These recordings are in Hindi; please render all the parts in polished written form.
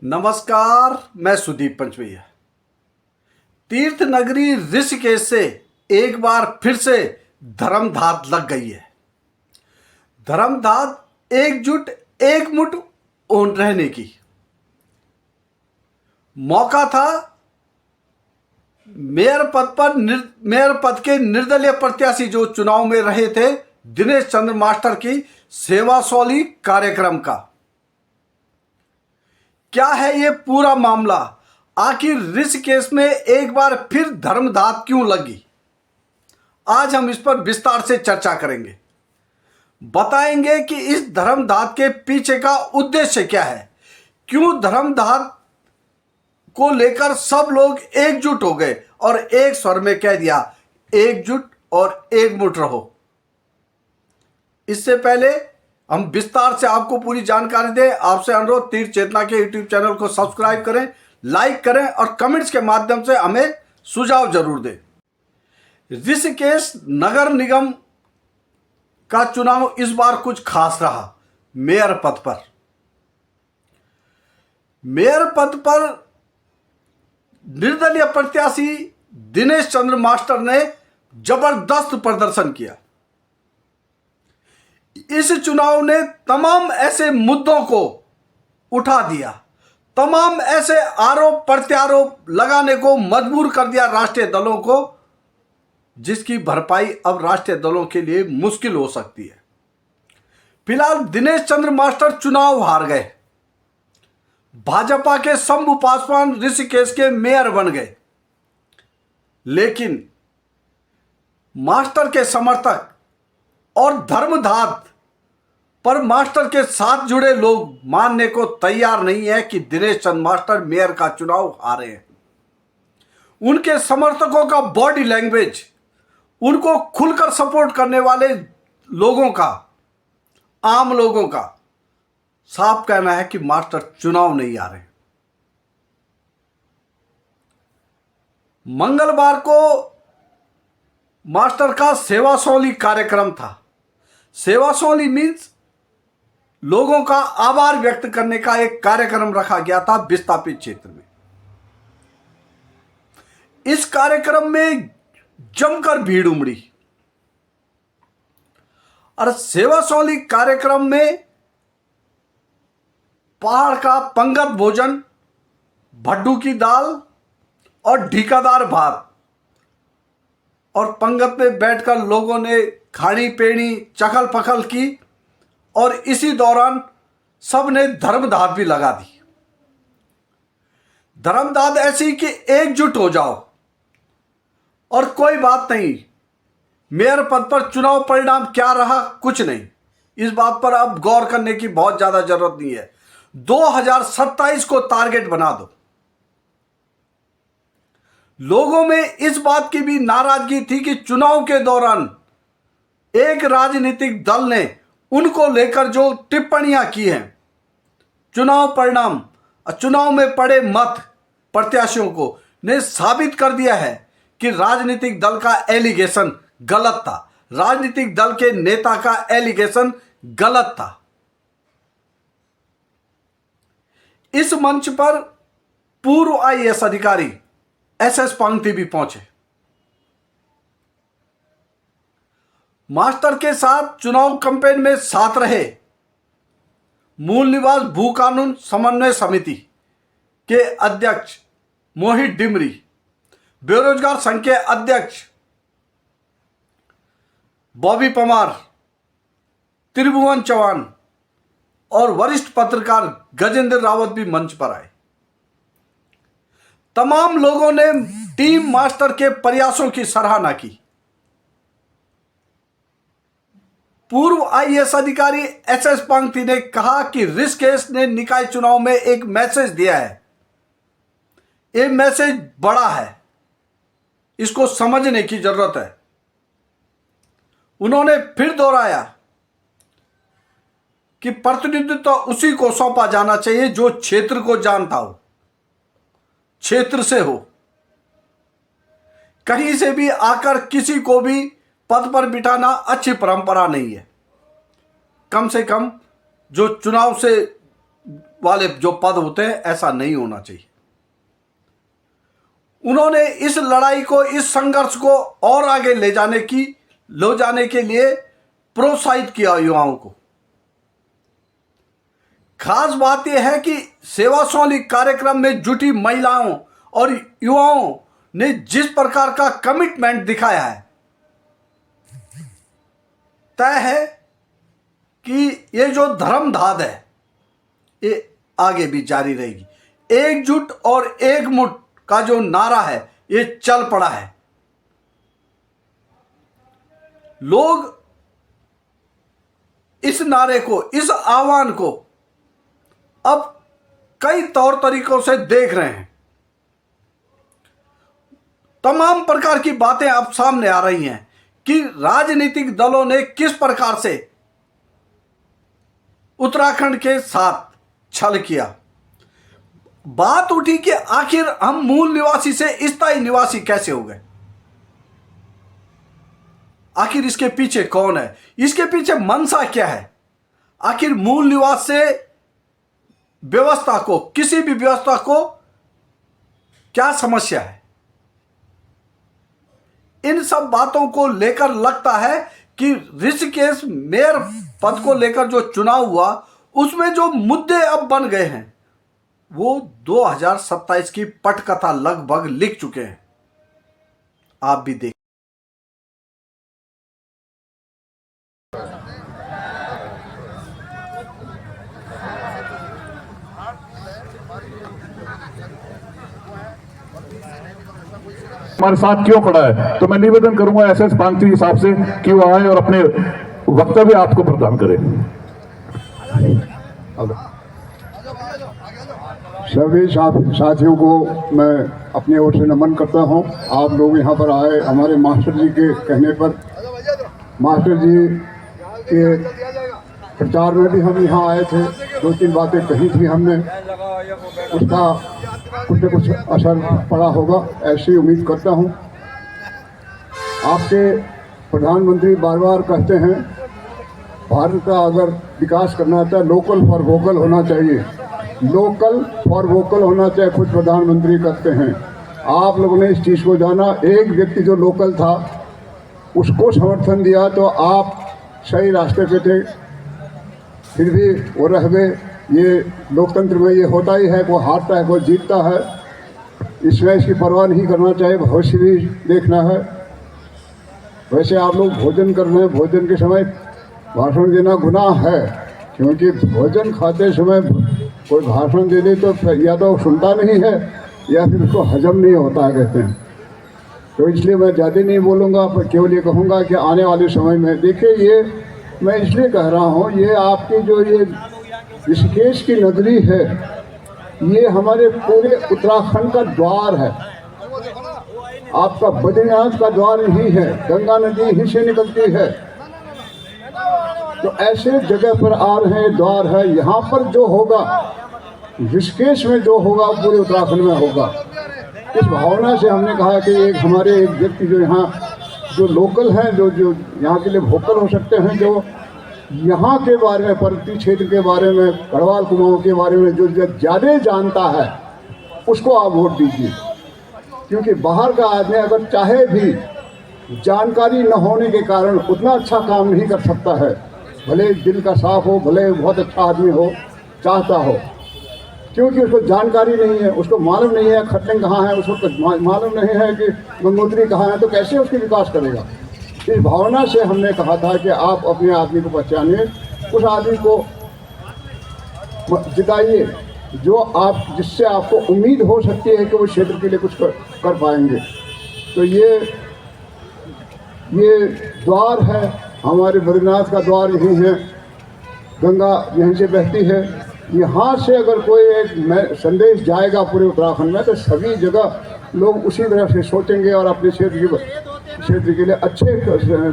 नमस्कार, मैं सुदीप पंचवैया। तीर्थ नगरी ऋषिकेश से एक बार फिर से धर्मधात लग गई है। धर्मधात एकजुट एकमुठ रहने की मौका था। मेयर पद के निर्दलीय प्रत्याशी जो चुनाव में रहे थे, दिनेश चंद्र मास्टर की सेवा सौली कार्यक्रम का। क्या है ये पूरा मामला? आखिर ऋषिकेश में एक बार फिर धर्मधात क्यों लगी? आज हम इस पर विस्तार से चर्चा करेंगे। बताएंगे कि इस धर्मधात के पीछे का उद्देश्य क्या है, क्यों धर्मधात को लेकर सब लोग एकजुट हो गए और एक स्वर में कह दिया, एकजुट और एकमुठ रहो। इससे पहले हम विस्तार से आपको पूरी जानकारी दें, आपसे अनुरोध, तीर्थ चेतना के यूट्यूब चैनल को सब्सक्राइब करें, लाइक करें और कमेंट्स के माध्यम से हमें सुझाव जरूर दें। ऋषिकेश नगर निगम का चुनाव इस बार कुछ खास रहा। मेयर पद पर निर्दलीय प्रत्याशी दिनेश चंद्र मास्टर ने जबरदस्त प्रदर्शन किया। इस चुनाव ने तमाम ऐसे मुद्दों को उठा दिया, तमाम ऐसे आरोप प्रत्यारोप लगाने को मजबूर कर दिया राष्ट्रीय दलों को, जिसकी भरपाई अब राष्ट्रीय दलों के लिए मुश्किल हो सकती है। फिलहाल दिनेश चंद्र मास्टर चुनाव हार गए। भाजपा के शंभू पासवान ऋषिकेश के मेयर बन गए, लेकिन मास्टर के समर्थक और धर्मधात पर मास्टर के साथ जुड़े लोग मानने को तैयार नहीं है कि दिनेश चंद्र मास्टर मेयर का चुनाव हारे हैं। उनके समर्थकों का बॉडी लैंग्वेज, उनको खुलकर सपोर्ट करने वाले लोगों का, आम लोगों का साफ कहना है कि मास्टर चुनाव नहीं आ रहे। मंगलवार को मास्टर का सेवा सौली कार्यक्रम था। सेवा सौली मीन्स लोगों का आभार व्यक्त करने का एक कार्यक्रम रखा गया था विस्थापित क्षेत्र में। इस कार्यक्रम में जमकर भीड़ उमड़ी और सेवा सौली कार्यक्रम में पहाड़ का पंगत भोजन, भड्डू की दाल और ढीकादार भात, और पंगत में बैठकर लोगों ने खानी पेड़ी चखल पखल की और इसी दौरान सब ने धर्मधात भी लगा दी। धर्मधात ऐसी कि एकजुट हो जाओ और कोई बात नहीं, मेयर पद पर चुनाव परिणाम क्या रहा कुछ नहीं, इस बात पर अब गौर करने की बहुत ज्यादा जरूरत नहीं है। 2027 को टारगेट बना दो। लोगों में इस बात की भी नाराजगी थी कि चुनाव के दौरान एक राजनीतिक दल ने उनको लेकर जो टिप्पणियां की हैं, चुनाव परिणाम, चुनाव में पड़े मत प्रत्याशियों को ने साबित कर दिया है कि राजनीतिक दल का एलिगेशन गलत था, राजनीतिक दल के नेता का एलिगेशन गलत था। इस मंच पर पूर्व आईएएस अधिकारी एसएस पांगती भी पहुंचे। मास्टर के साथ चुनाव कैंपेन में साथ रहे मूल निवास भू कानून समन्वय समिति के अध्यक्ष मोहित डिमरी, बेरोजगार संघ के अध्यक्ष बॉबी पमार, त्रिभुवन चौहान और वरिष्ठ पत्रकार गजेंद्र रावत भी मंच पर आए। तमाम लोगों ने टीम मास्टर के प्रयासों की सराहना की। पूर्व आईएएस अधिकारी एसएस पांगती ने कहा कि ऋषिकेश ने निकाय चुनाव में एक मैसेज दिया है। ये मैसेज बड़ा है, इसको समझने की जरूरत है। उन्होंने फिर दोहराया कि प्रतिनिधित्व तो उसी को सौंपा जाना चाहिए जो क्षेत्र को जानता हो, क्षेत्र से हो। कहीं से भी आकर किसी को भी पद पर बिठाना अच्छी परंपरा नहीं है। कम से कम जो चुनाव से वाले जो पद होते हैं, ऐसा नहीं होना चाहिए। उन्होंने इस लड़ाई को, इस संघर्ष को और आगे ले जाने के लिए प्रोत्साहित किया युवाओं को। खास बात यह है कि सेवा सौली कार्यक्रम में जुटी महिलाओं और युवाओं ने जिस प्रकार का कमिटमेंट दिखाया है, तय है कि ये जो धर्मधाद है ये आगे भी जारी रहेगी। एकजुट और एकमुठ का जो नारा है ये चल पड़ा है। लोग इस नारे को, इस आह्वान को अब कई तौर तरीकों से देख रहे हैं। तमाम प्रकार की बातें अब सामने आ रही हैं कि राजनीतिक दलों ने किस प्रकार से उत्तराखंड के साथ छल किया। बात उठी कि आखिर हम मूल निवासी से स्थायी निवासी कैसे हो गए, आखिर इसके पीछे कौन है, इसके पीछे मंशा क्या है, आखिर मूल निवास से व्यवस्था को, किसी भी व्यवस्था को क्या समस्या है। इन सब बातों को लेकर लगता है कि ऋषिकेश मेयर पद को लेकर जो चुनाव हुआ उसमें जो मुद्दे अब बन गए हैं वो 2027 की पटकथा लगभग लिख चुके हैं। आप भी देख। हमारे साथ क्यों खड़ा है, तो मैं निवेदन करूंगा एसएस पांगती साहब से कि वो आए और अपने वक्तव्य आपको प्रदान करें। सभी साथियों को मैं अपनी ओर से नमन करता हूं। आप लोग यहां पर आए हमारे मास्टर जी के कहने पर। मास्टर जी के प्रचार में भी हम यहाँ आए थे, 2-3 बातें कही थी हमने, उसका कुछ न कुछ असर पड़ा होगा ऐसी उम्मीद करता हूँ। आपके प्रधानमंत्री बार बार कहते हैं भारत का अगर विकास करना चाहे लोकल फॉर वोकल होना चाहिए, लोकल फॉर वोकल होना चाहिए, खुद प्रधानमंत्री कहते हैं। आप लोगों ने इस चीज़ को जाना, एक व्यक्ति जो लोकल था उसको समर्थन दिया तो आप सही रास्ते पे थे, फिर भी वो रह गए। ये लोकतंत्र में ये होता ही है, कोई हारता है कोई जीतता है, इसमें इसकी परवाह नहीं करना चाहिए, भविष्य भी देखना है। वैसे आप लोग भोजन कर रहे हैं, भोजन के समय भाषण देना गुनाह है, क्योंकि भोजन खाते समय कोई भाषण दे दे तो या तो सुनता नहीं है या फिर उसको हजम नहीं होता है कहते हैं। तो इसलिए मैं ज़्यादा नहीं बोलूँगा, पर केवल ये कहूँगा कि आने वाले समय में देखिए, ये मैं इसलिए कह रहा हूँ, ये आपकी जो ये ऋषिकेश की नगरी है, ये हमारे पूरे उत्तराखंड का द्वार है। आपका बद्रीनाथ का द्वार यही है, गंगा नदी यहीं से निकलती है। तो ऐसे जगह पर आ रहे हैं, द्वार है। यहाँ पर जो होगा, ऋषिकेश में जो होगा पूरे उत्तराखंड में होगा। इस भावना से हमने कहा कि एक हमारे एक व्यक्ति जो यहाँ जो लोकल हैं, जो यहाँ के लिए वोकल हो सकते हैं, जो यहाँ के बारे में, पर्वतीय क्षेत्र के बारे में, गढ़वाल कुमाऊँ के बारे में जो ज़्यादा जानता है, उसको आप वोट दीजिए। क्योंकि बाहर का आदमी अगर चाहे भी जानकारी न होने के कारण उतना अच्छा काम नहीं कर सकता है, भले दिल का साफ हो, भले बहुत अच्छा आदमी हो, चाहता हो, क्योंकि उसको जानकारी नहीं है, उसको मालूम नहीं है खट्टन कहाँ है, उसको मालूम नहीं है कि गंगोत्री कहाँ है, तो कैसे उसकी विकास करेगा। इस भावना से हमने कहा था कि आप अपने आदमी को पहचानिए, उस आदमी को जिताइए जो आप, जिससे आपको उम्मीद हो सकती है कि वो क्षेत्र के लिए कुछ कर पाएंगे। तो ये द्वार है, हमारे बद्रीनाथ का द्वार यहीं है, गंगा यहीं से बहती है। यहाँ से अगर कोई एक संदेश जाएगा पूरे उत्तराखंड में, तो सभी जगह लोग उसी तरह से सोचेंगे और अपने क्षेत्र के लिए अच्छे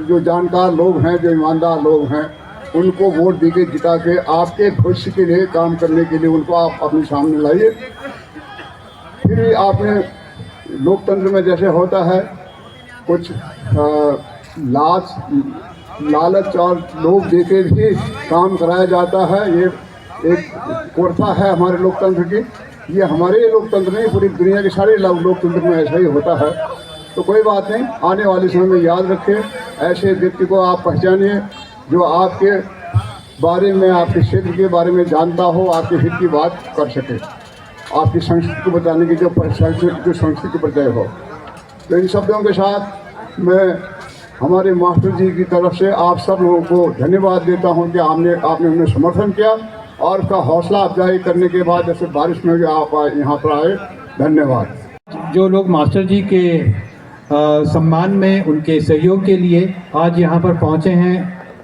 जो जानकार लोग हैं, जो ईमानदार लोग हैं, उनको वोट देके जिता के आपके भविष्य के लिए काम करने के लिए उनको आप अपने सामने लाइए। फिर भी आपने लोकतंत्र में जैसे होता है कुछ लालच और लोभ देके भी काम कराया जाता है, ये एक कोरसा है हमारे लोकतंत्र की। ये हमारे लोकतंत्र नहीं, पूरी दुनिया के सारे लोकतंत्र में ऐसा ही होता है। तो कोई बात नहीं, आने वाले समय में याद रखें, ऐसे व्यक्ति को आप पहचानिए जो आपके बारे में, आपके क्षेत्र के बारे में जानता हो, आपके हित की बात कर सके, आपकी संस्कृति को बताने की जो संस्कृति परिचय हो। तो इन शब्दों के साथ मैं हमारे मास्टर जी की तरफ से आप सब लोगों को धन्यवाद देता हूं कि आपने उन्हें समर्थन किया और उसका हौसला अफजाई करने के बाद जैसे बारिश में भी आप यहाँ पर आए। धन्यवाद। जो लोग मास्टर जी के सम्मान में, उनके सहयोग के लिए आज यहाँ पर पहुँचे हैं,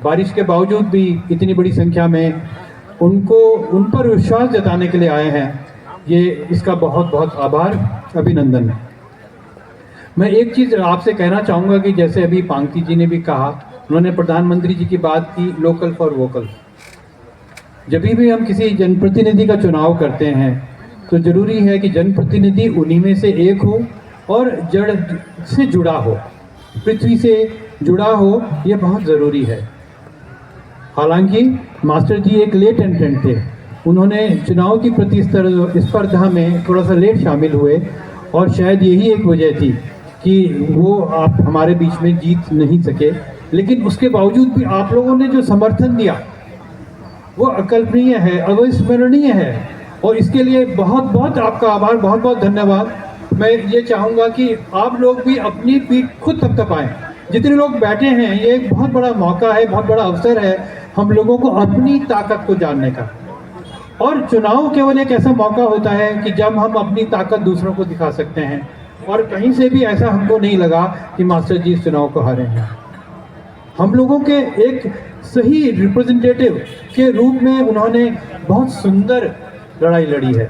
बारिश के बावजूद भी इतनी बड़ी संख्या में उन पर विश्वास जताने के लिए आए हैं, ये इसका बहुत बहुत आभार, अभिनंदन। मैं एक चीज़ आपसे कहना चाहूँगा कि जैसे अभी पांगती जी ने भी कहा, उन्होंने प्रधानमंत्री जी की बात की, लोकल फॉर वोकल। जब भी हम किसी जनप्रतिनिधि का चुनाव करते हैं तो ज़रूरी है कि जनप्रतिनिधि उन्हीं में से एक हो और जड़ से जुड़ा हो, पृथ्वी से जुड़ा हो, ये बहुत ज़रूरी है। हालांकि मास्टर जी एक लेट एंट्रेंट थे, उन्होंने चुनाव की प्रतिस्पर्धा में थोड़ा सा लेट शामिल हुए और शायद यही एक वजह थी कि वो आप हमारे बीच में जीत नहीं सके। लेकिन उसके बावजूद भी आप लोगों ने जो समर्थन दिया वो अकल्पनीय है, अविस्मरणीय है, और इसके लिए बहुत बहुत आपका आभार, बहुत बहुत धन्यवाद। मैं ये चाहूँगा कि आप लोग भी अपनी पीठ खुद थपथपाएं। जितने लोग बैठे हैं, ये एक बहुत बड़ा मौका है, बहुत बड़ा अवसर है हम लोगों को अपनी ताकत को जानने का। और चुनाव केवल एक ऐसा मौका होता है कि जब हम अपनी ताकत दूसरों को दिखा सकते हैं, और कहीं से भी ऐसा हमको नहीं लगा कि मास्टर जी इस चुनाव को हारे हैं। हम लोगों के एक सही रिप्रेजेंटेटिव के रूप में उन्होंने बहुत सुंदर लड़ाई लड़ी है,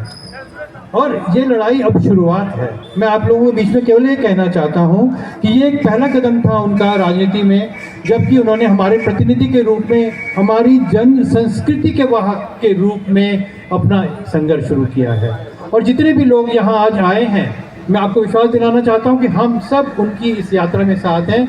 और ये लड़ाई अब शुरुआत है। मैं आप लोगों के बीच में केवल ये कहना चाहता हूँ कि ये एक पहला कदम था उनका राजनीति में, जबकि उन्होंने हमारे प्रतिनिधि के रूप में, हमारी जन संस्कृति के वाहक के रूप में अपना संघर्ष शुरू किया है। और जितने भी लोग यहाँ आज आए हैं, मैं आपको विश्वास दिलाना चाहता हूँ कि हम सब उनकी इस यात्रा में साथ हैं।